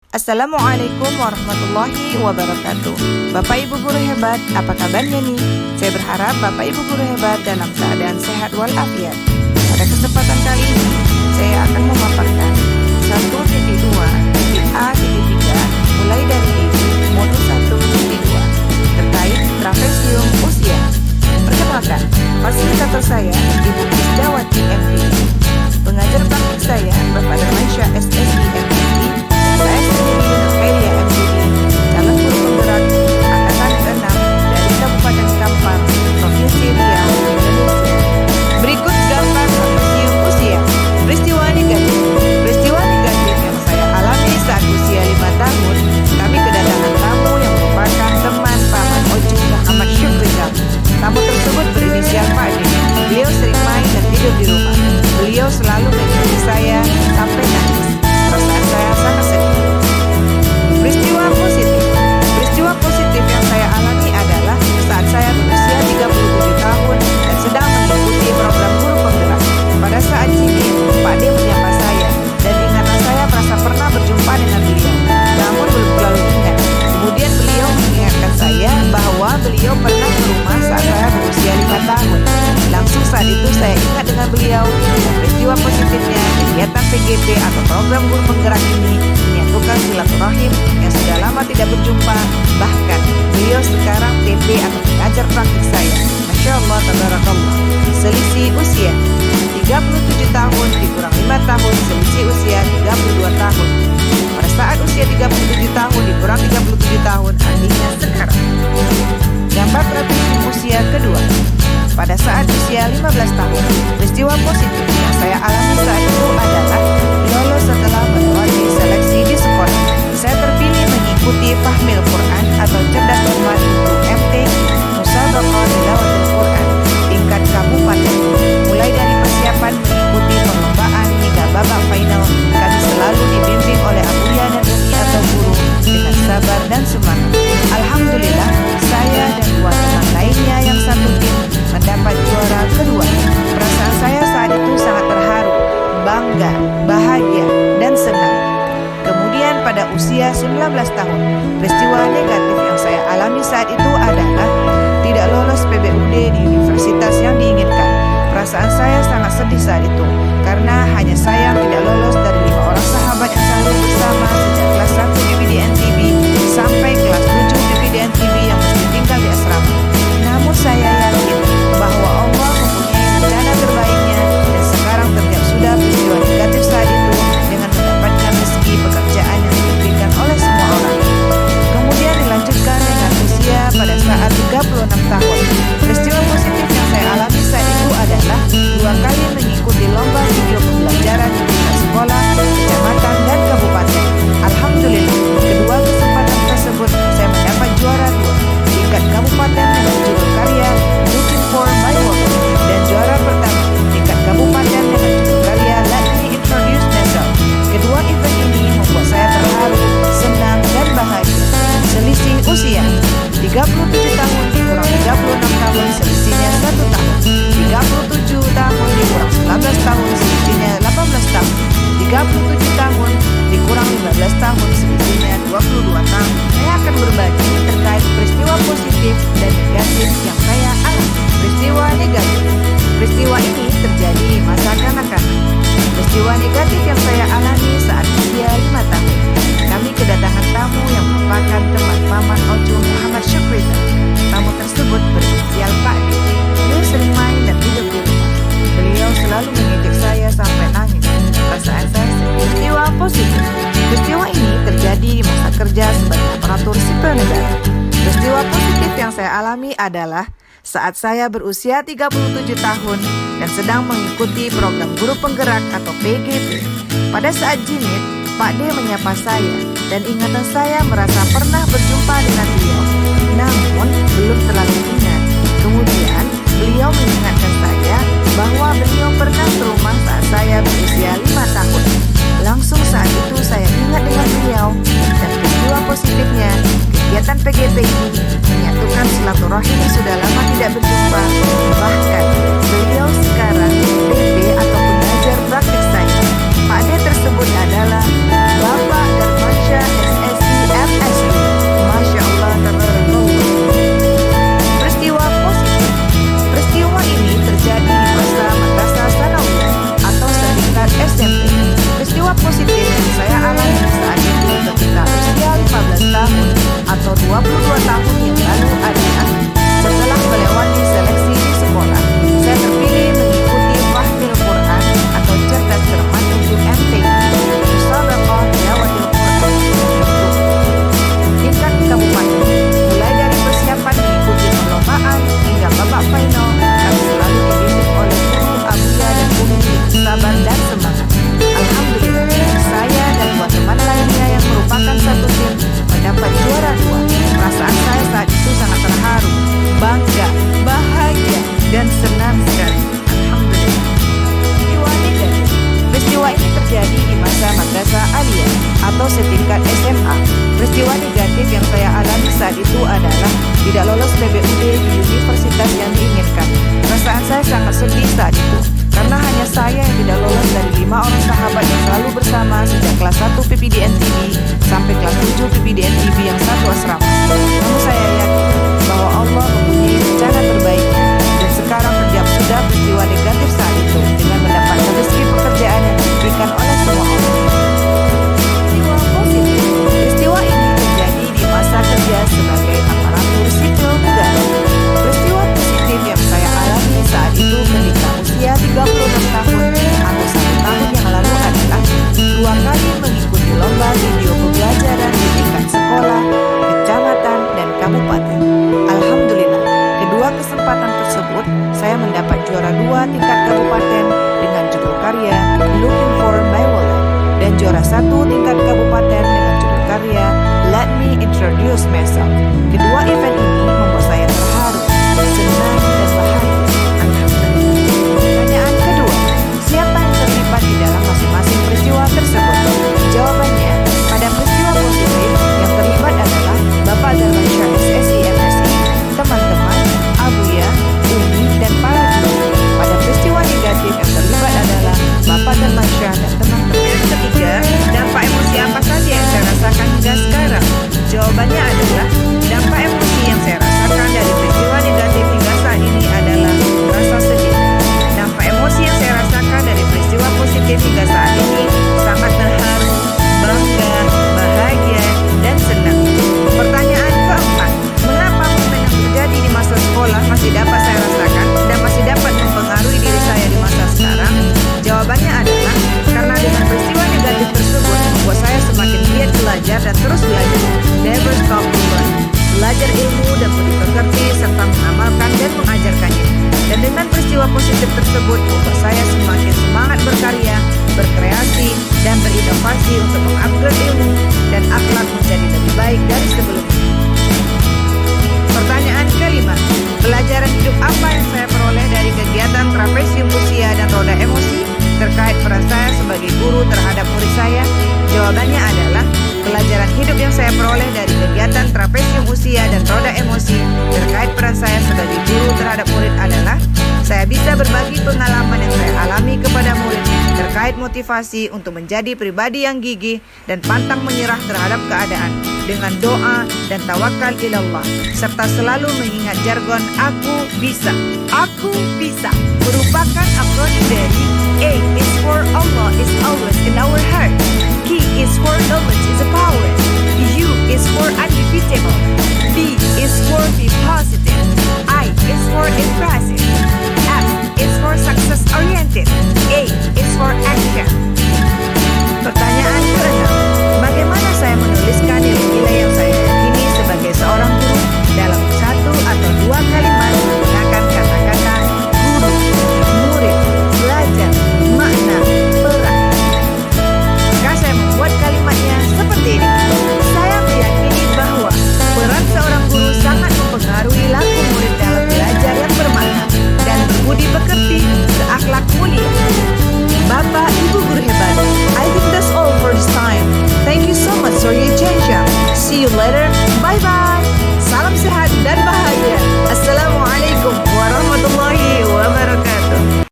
Assalamualaikum warahmatullahi wabarakatuh. Bapak Ibu guru hebat, apa kabarnya nih? Saya berharap Bapak Ibu guru hebat dalam keadaan sehat walafiat. Pada kesempatan kali ini, saya akan memaparkan 1.2.A.3 mulai dari modul 1.2 terkait trapesium usia. Perkenalkan, fasilitator saya Ibu Isdawati MPD. Pengajar praktik saya Bapak Darmansyah SSI MPD. Saya sendiri Novelia MPD, calon guru penggerak angkatan ke-6 dari Kabupaten Kampar, Provinsi Riau, Indonesia. Berikut gambar trapesium usia. Peristiwa negatif yang saya alami saat usia 5 tahun. Kami kedatangan tamu yang merupakan teman Paman Ojung Muhammad Syukrizal. Tamu tersebut berinisial Pak D. Beliau sering main dan tidur di rumah. Beliau selalu mengikuti saya sampai nangis. Perasaan saya sangat sedih. Peristiwa positif yang saya alami adalah saat saya berusia 37 tahun dan sedang mengikuti program guru penggerak. Pada saat ini, Pak D menyapa saya dan ingatan saya merasa pernah berjumpa dengan beliau, namun belum terlalu ingat. Kemudian beliau mengingatkan saya bahwa beliau pernah ke rumah saat saya berusia 5 tahun. Langsung saat itu saya ingat dengan beliau dan peristiwa positifnya kegiatan PGP atau program guru penggerak ini menyatukan silaturahim yang sudah lama tidak berjumpa. Bahkan beliau sekarang TP atau pengajar praktik saya. Masya Allah, tabarakallah. Selisih usia 37 tahun dikurang 5 tahun, selisih usia 32 tahun. Pada saat usia 37 tahun dikurang 37 tahun, artinya sekarang. Gambar trapesium usia kedua. Pada saat usia 15 tahun, peristiwa positif yang saya alami saat itu adalah lolos setelah melewati seleksi di sekolah. Saya terpilih mengikuti Fahmil Quran atau Cerdas Cermat untuk MTQ, Musabaqah Tilawatul Quran, tingkat kabupaten. Mulai dari persiapan mengikuti perlombaan hingga babak final, kami selalu dibimbing oleh Abuya dan Umi atau guru dengan sabar dan semangat. Alhamdulillah, saya dan dua teman lainnya yang satu tim mendapat juara kedua. Perasaan saya saat itu sangat terharu, bangga, bahagia, dan senang. Kemudian pada usia 19 tahun, peristiwa negatif yang saya alami saat itu adalah tidak lolos PBUD di universitas yang diinginkan. Perasaan saya sangat sedih saat itu, karena hanya saya yang tidak lolos dari 5 orang sahabat yang selalu bersama sejak kelas 1 PPDN-TB sampai kelas 7 PPDN-TB yang mesti tinggal di asrama. Namun saya yakin bahwa Allah mempunyai rencana terbaiknya dan sekarang terjawab sudah peristiwa negatif saat itu dengan mendapatkan rezeki pekerjaan yang diberikan oleh semua orang. Kemudian dilanjutkan dengan usia pada saat 36 tahun. Peristiwa positif yang saya alami saat itu adalah 2 kali mengikuti lomba video pembelajaran di tingkat sekolah, kecamatan, dan kabupaten. Alhamdulillah, kedua kesempatan tersebut saya mendapat juara 2 tingkat kabupaten dengan judul karya Looking for My Work, dan juara pertama tingkat kabupaten dengan judul karya Let Me Introduce Myself. Kedua event ini membuat saya terharu, senang, dan bahagia. Selisih usia 37 tahun dikurang 36 tahun, selisihnya 1 tahun. 37 tahun dikurang 19 tahun, selisihnya 18 tahun. 37 tahun dikurang 15 tahun, selisihnya 22 tahun. Saya akan berbagi terkait peristiwa positif dan negatif yang saya alami. Peristiwa negatif. Peristiwa ini terjadi di masa kanak-kanak. Peristiwa negatif yang saya alami saat usia 5 tahun. Kami kedatangan tamu yang merupakan teman Paman Ojung Muhammad Syukrizal. Tamu tersebut berinisial Pak D. Beliau sering main dan tidur di rumah. Beliau selalu mengejek saya sampai nangis. Perasaan saya peristiwa positif. Peristiwa ini terjadi di masa kerja sebagai aparatur sipil negara. Peristiwa positif yang saya alami adalah saat saya berusia 37 tahun dan sedang mengikuti program guru penggerak atau PGP. Pada saat jimit, Pak D menyapa saya dan ingatan saya merasa pernah berjumpa dengan beliau, namun belum terlalu ingat. Kemudian beliau mengingatkan saya bahwa beliau pernah ke rumah saat saya berusia 5 tahun. Langsung saat itu saya ingat dengan beliau dan peristiwa positifnya kegiatan PGP ini menyatukan silaturahim yang sudah lama tidak berjumpa. Bahkan beliau sekarang TP atau pengajar praktik saya. Pak D tersebut adalah Bapak Darmansyah Peristiwa negatif yang saya alami saat itu adalah tidak lolos PBUD di universitas yang diinginkan. Perasaan saya sangat sedih saat itu, karena hanya saya yang tidak lolos dari 5 orang sahabat yang selalu bersama sejak kelas 1 PPDN TV sampai kelas 7 PPDN TV yang satu asrama. Namun saya yakin bahwa Allah mempunyai rencana terbaiknya, dan sekarang terjawab sudah peristiwa negatif saat itu dengan mendapatkan rezeki pekerjaan yang diberikan oleh semua orang. Peristiwa positif. Peristiwa ini terjadi di masa kerja sebagai aparatur sipil negara. Peristiwa positif yang saya alami saat itu ketika usia 36 tahun atau 1 tahun yang lalu adalah 2 kali mengikuti lomba video pembelajaran di tingkat sekolah, kecamatan, dan kabupaten. Alhamdulillah, kedua kesempatan tersebut saya mendapat juara 2 tingkat kabupaten dengan judul karya Looking for My Wallet dan juara 1 tingkat kabupaten dengan judul karya Let Me Introduce Myself. Kedua event ini membuat saya terharu, senang, dan bahagia. Pertanyaan kedua, siapa yang terlibat di dalam masing-masing peristiwa tersebut? Jawabannya, pada peristiwa positif yang terlibat adalah Bapak Darmansyah SSI MSI, teman-teman, Abuya, Umi, dan para guru. Pada peristiwa negatif yang terlibat adalah Bapak Darmansyah dan teman-teman. Ketiga, dampak emosi apa saja yang saya rasakan hingga sekarang? Jawabannya adalah dampak emosi yang saya rasakan dari peristiwa negatif hingga saat ini adalah rasa sedih. Dampak emosi yang saya rasakan dari peristiwa positif hingga saat ini sangat terharu, bangga, bahagia, dan senang. Pertanyaan keempat, mengapa momen yang terjadi di masa sekolah masih dapat saya rasakan dan masih dapat mempengaruhi diri saya di masa sekarang? Jawabannya adalah karena dengan peristiwa negatif tersebut membuat saya semakin giat belajar dan terus belajar. Never stop to learn. Belajar ilmu dan mengerti serta mengamalkan dan mengajarkannya. Dan dengan peristiwa positif tersebut membuat saya semakin semangat berkarya, berkreasi, dan berinovasi untuk mengupgrade ilmu dan akhlak menjadi lebih baik dari sebelumnya. Pertanyaan kelima, pelajaran hidup apa yang saya peroleh dari kegiatan trapesium usia dan roda emosi terkait peran saya sebagai guru terhadap murid saya? Jawabannya adalah pelajaran hidup yang saya peroleh dari kegiatan trapesium usia dan roda emosi terkait peran saya sebagai guru terhadap murid adalah saya bisa berbagi pengalaman yang saya alami kepada murid terkait motivasi untuk menjadi pribadi yang gigih dan pantang menyerah terhadap keadaan dengan doa dan tawakal ilallah, serta selalu mengingat jargon aku bisa merupakan akronim dari A is for Allah is always in our heart, K is for knowledge is a power,